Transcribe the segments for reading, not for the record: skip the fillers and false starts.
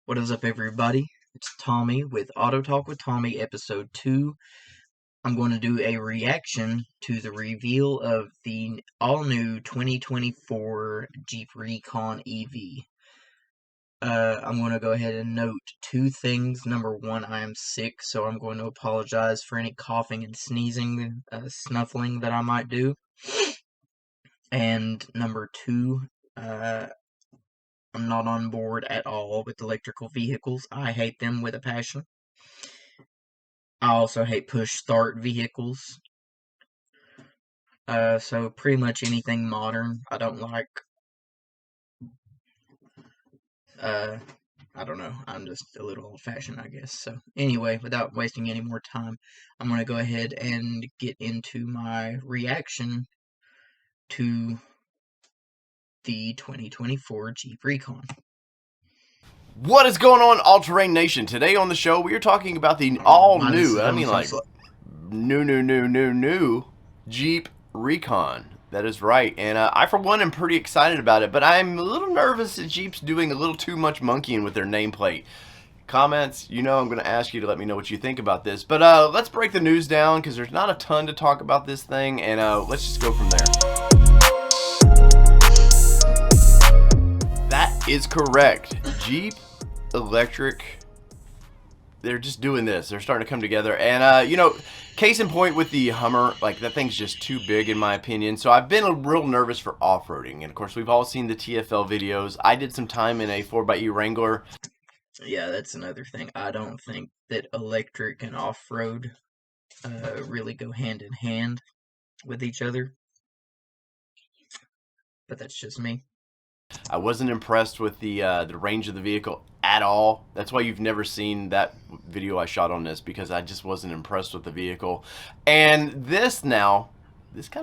What is up, everybody? It's Tommy with Auto Talk with Tommy, episode 2. I'm going to do a reaction to the reveal of the all-new 2024 Jeep Recon EV. I'm going to go ahead and note two things. Number one, I am sick, so I'm going to apologize for any coughing and sneezing, snuffling that I might do. And number two, I'm not on board at all with electrical vehicles. I hate them with a passion. I also hate push-start vehicles. So pretty much anything modern I don't like. I don't know. I'm just a little old-fashioned, I guess. So anyway, without wasting any more time, I'm going to go ahead and get into my reaction to the 2024 Jeep Recon. What is going on, All-Terrain Nation? Today on the show, we are talking about the all-new, new Jeep Recon. That is right, and I, for one, am pretty excited about it, but I'm a little nervous that Jeep's doing a little too much monkeying with their nameplate. Comments, I'm going to ask you to let me know what you think about this, but let's break the news down, because there's not a ton to talk about this thing, and let's just go from there. That is correct. Jeep Electric, they're just doing this. They're starting to come together, and case in point with the Hummer, like, that thing's just too big in my opinion. So I've been real nervous for off-roading, and of course we've all seen the TFL videos. I did some time in a 4xe Wrangler. Yeah, that's another thing. I don't think that electric and off-road really go hand in hand with each other, but that's just me. I wasn't impressed with the range of the vehicle at all. That's why you've never seen that video I shot on this, because I just wasn't impressed with the vehicle. And this kind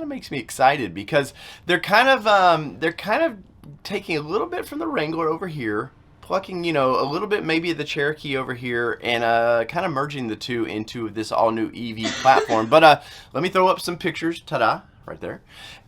of makes me excited, because they're kind of taking a little bit from the Wrangler over here, plucking a little bit maybe of the Cherokee over here, and kind of merging the two into this all new EV platform. But let me throw up some pictures. Ta-da! Right there,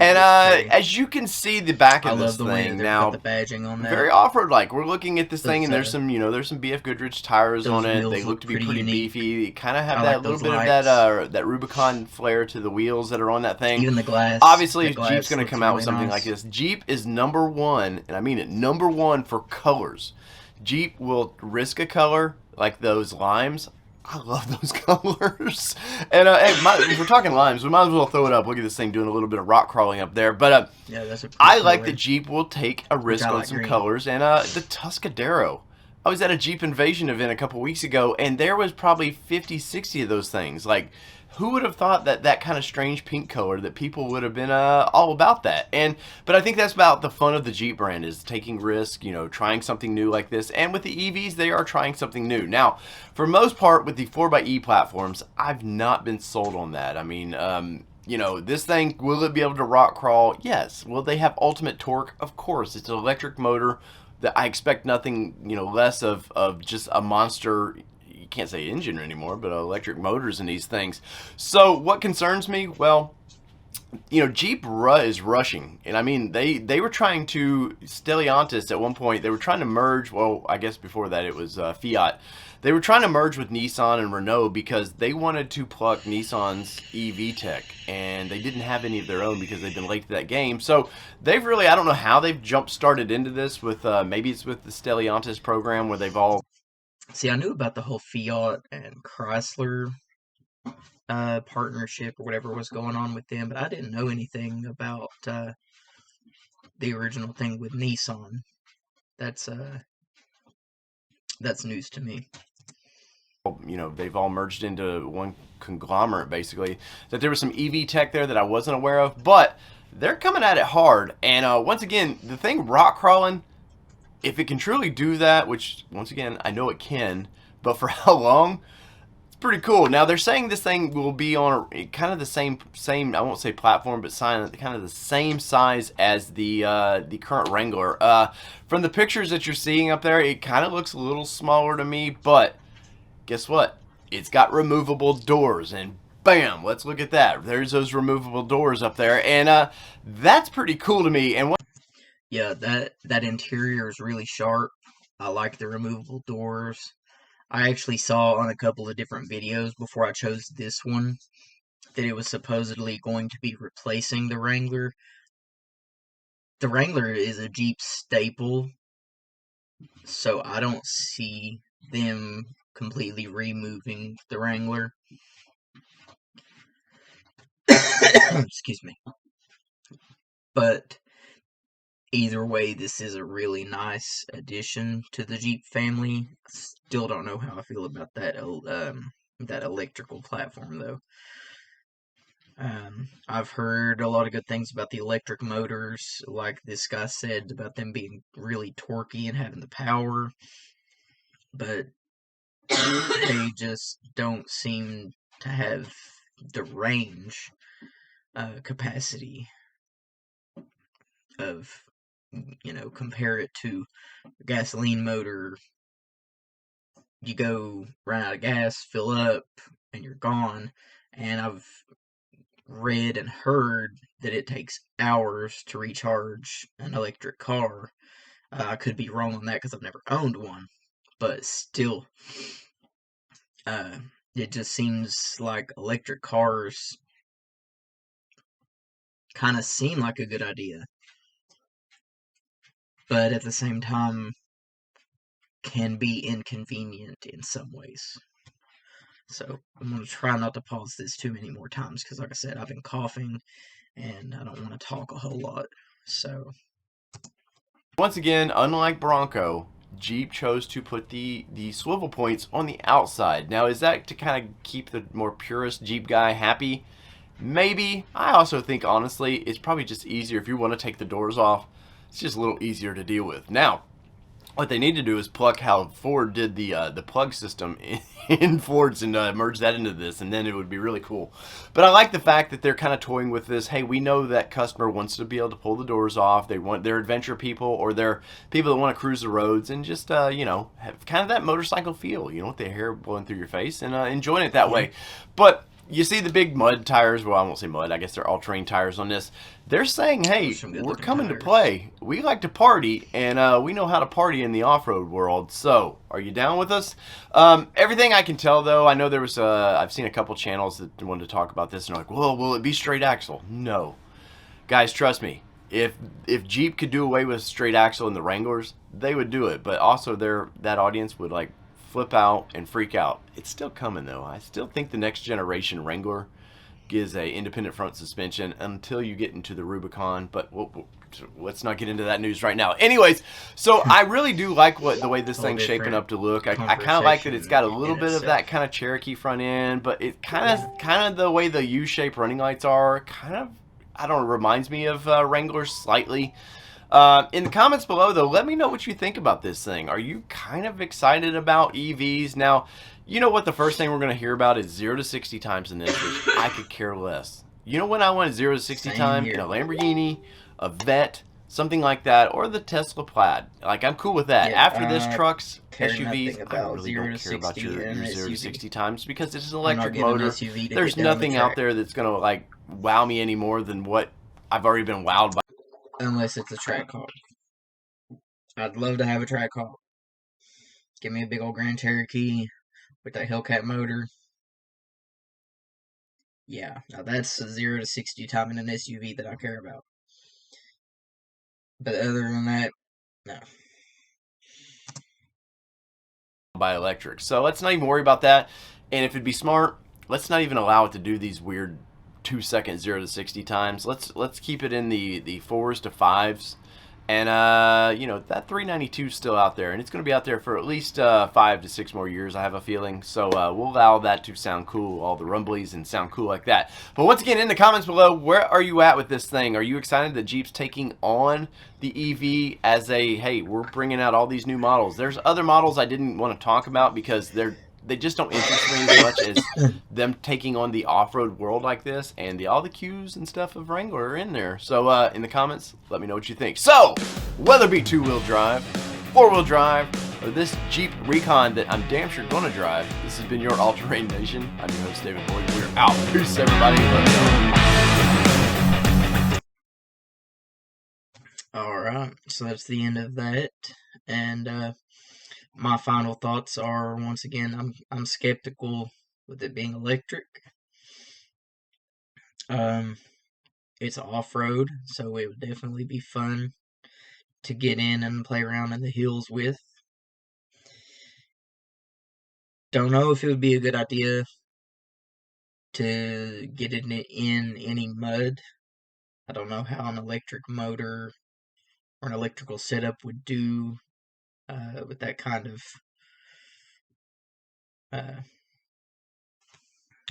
and as you can see, the back of this thing now, the badging on that. Very off-road like. We're looking at this thing, and there's some BF Goodrich tires on it. They look to be pretty beefy. Kind of have that little bit of that Rubicon flair to the wheels that are on that thing. Even the glass. Obviously, if Jeep's going to come out with something like this, Jeep is number one, and I mean it, number one for colors. Jeep will risk a color like those limes. I love those colors. And if we're talking limes, we might as well throw it up. Look at this thing doing a little bit of rock crawling up there. But yeah, that's I like that Jeep will take a risk on some colors. And the Tuscadero. I was at a Jeep Invasion event a couple weeks ago, and there was probably 50, 60 of those things. Like, who would have thought that kind of strange pink color, that people would have been all about that? But I think that's about the fun of the Jeep brand, is taking risk, trying something new like this. And with the EVs, they are trying something new. Now, for most part, with the 4xe platforms, I've not been sold on that. I mean, this thing, will it be able to rock crawl? Yes. Will they have ultimate torque? Of course. It's an electric motor. That I expect nothing, less of just a monster. You can't say engine anymore, but electric motors in these things. So what concerns me? Well, Jeep is rushing, and I mean they were trying to Stellantis at one point. They were trying to merge. Well, I guess before that it was Fiat. They were trying to merge with Nissan and Renault because they wanted to pluck Nissan's EV tech, and they didn't have any of their own because they've been late to that game. So they've really, I don't know how they've jump-started into this with, maybe it's with the Stellantis program where they've all... See, I knew about the whole Fiat and Chrysler partnership or whatever was going on with them, but I didn't know anything about the original thing with Nissan. That's news to me. They've all merged into one conglomerate, basically. That there was some EV tech there that I wasn't aware of, but they're coming at it hard. And once again, the thing rock crawling, if it can truly do that, which once again I know it can, but for how long? It's pretty cool. Now they're saying this thing will be on kind of the same I won't say platform, but kind of the same size as the current Wrangler. From the pictures that you're seeing up there, it kind of looks a little smaller to me, but guess what? It's got removable doors, and bam, let's look at that. There's those removable doors up there, and that's pretty cool to me. And yeah, that interior is really sharp. I like the removable doors. I actually saw on a couple of different videos before I chose this one that it was supposedly going to be replacing the Wrangler. The Wrangler is a Jeep staple, so I don't see them completely removing the Wrangler. Excuse me. But either way, this is a really nice addition to the Jeep family. Still don't know how I feel about that electrical platform though. I've heard a lot of good things about the electric motors, like this guy said about them being really torquey and having the power, but they just don't seem to have the range capacity of, compare it to a gasoline motor. You go run out of gas, fill up, and you're gone. And I've read and heard that it takes hours to recharge an electric car. I could be wrong on that because I've never owned one, but still, it just seems like electric cars kind of seem like a good idea, but at the same time can be inconvenient in some ways. So I'm going to try not to pause this too many more times because, like I said, I've been coughing and I don't want to talk a whole lot. So once again, unlike Bronco, Jeep chose to put the swivel points on the outside. Now, is that to kind of keep the more purist Jeep guy happy? Maybe. I also think, honestly, it's probably just easier if you want to take the doors off. It's just a little easier to deal with. Now, what they need to do is pluck how Ford did the plug system in Fords and merge that into this, and then it would be really cool. But I like the fact that they're kind of toying with this. Hey, we know that customer wants to be able to pull the doors off. They want their adventure people, or they're people that want to cruise the roads and just have kind of that motorcycle feel. With the hair blowing through your face and enjoying it that way. But you see the big mud tires. Well, I won't say mud. I guess they're all-terrain tires on this. They're saying, hey, we're coming to play. We like to party, and we know how to party in the off-road world. So, are you down with us? Everything I can tell, though, I know there was, I've seen a couple channels that wanted to talk about this, and they're like, well, will it be straight axle? No. Guys, trust me. If Jeep could do away with straight axle in the Wranglers, they would do it. But also, that audience would, like, flip out and freak out. It's still coming though. I still think the next generation Wrangler gives a independent front suspension until you get into the Rubicon, but let's not get into that news right now. Anyways, so I really do like the way this thing's shaping up to look. I kind of like that it's got a little bit of that kind of Cherokee front end, but it kind of the way the U-shaped running lights are kind of, I don't know, reminds me of Wranglers slightly. In the comments below, though, let me know what you think about this thing. Are you kind of excited about EVs? Now, you know what the first thing we're going to hear about is 0 to 60 times in this, which I could care less. You know when I want 0 to 60 time? In a Lamborghini, a Vet, something like that, or the Tesla Plaid. Like, I'm cool with that. Yeah, after this, trucks, SUVs, I really don't care about your 0 to 60 times because it's an electric motor. There's nothing out there that's going to, like, wow me any more than what I've already been wowed by. Unless it's a track hawk. I'd love to have a track hawk. Give me a big old Grand Cherokee with that Hellcat motor. Yeah, now that's a 0 to 60 time in an SUV that I care about. But other than that, no. By electric. So let's not even worry about that. And if it'd be smart, let's not even allow it to do these weird 2-second 0 to 60 times. Let's keep it in the 4s to 5s, and that 392 is still out there, and it's going to be out there for at least 5 to 6 more years, I have a feeling. So we'll allow that to sound cool, all the rumblies, and sound cool like that. But once again, in the comments below, where are you at with this thing? Are you excited that Jeep's taking on the EV as a, hey, we're bringing out all these new models? There's other models I didn't want to talk about because they just don't interest me as much as them taking on the off-road world like this, and all the cues and stuff of Wrangler are in there. So in the comments, let me know what you think. So, whether it be 2-wheel drive, 4-wheel drive, or this Jeep Recon that I'm damn sure gonna drive, this has been your All-Terrain Nation. I'm your host, David Boyd. We're out. Peace, everybody. Alright, so that's the end of that. And my final thoughts are, once again, I'm skeptical with it being electric. It's off-road, so it would definitely be fun to get in and play around in the hills with. Don't know if it would be a good idea to get it in any mud. I don't know how an electric motor or an electrical setup would do with that kind of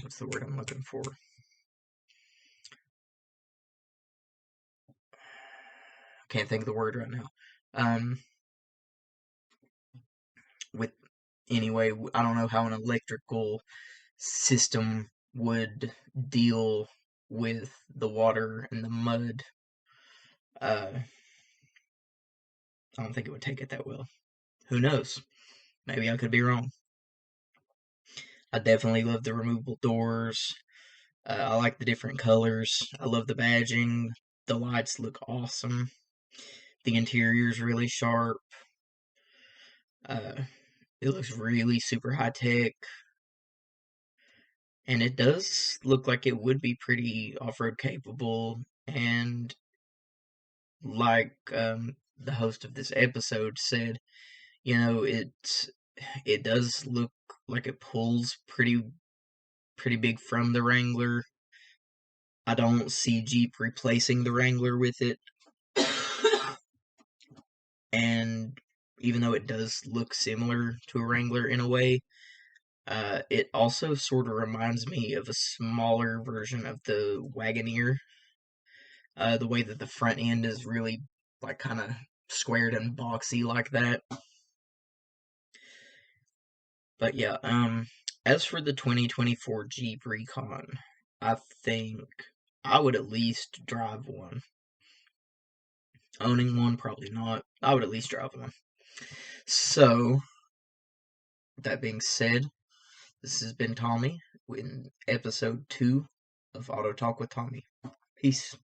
what's the word I'm looking for? Can't think of the word right now. With anyway, I don't know how an electrical system would deal with the water and the mud. I don't think it would take it that well. Who knows? Maybe I could be wrong. I definitely love the removable doors. I like the different colors. I love the badging. The lights look awesome. The interior is really sharp. It looks really super high tech. And it does look like it would be pretty off-road capable. And like the host of this episode said, it does look like it pulls pretty big from the Wrangler. I don't see Jeep replacing the Wrangler with it. And even though it does look similar to a Wrangler in a way, it also sort of reminds me of a smaller version of the Wagoneer. The way that the front end is really like kind of squared and boxy like that. But yeah, as for the 2024 Jeep Recon, I think I would at least drive one. Owning one, probably not. I would at least drive one. So, that being said, this has been Tommy in episode 2 of Auto Talk with Tommy. Peace.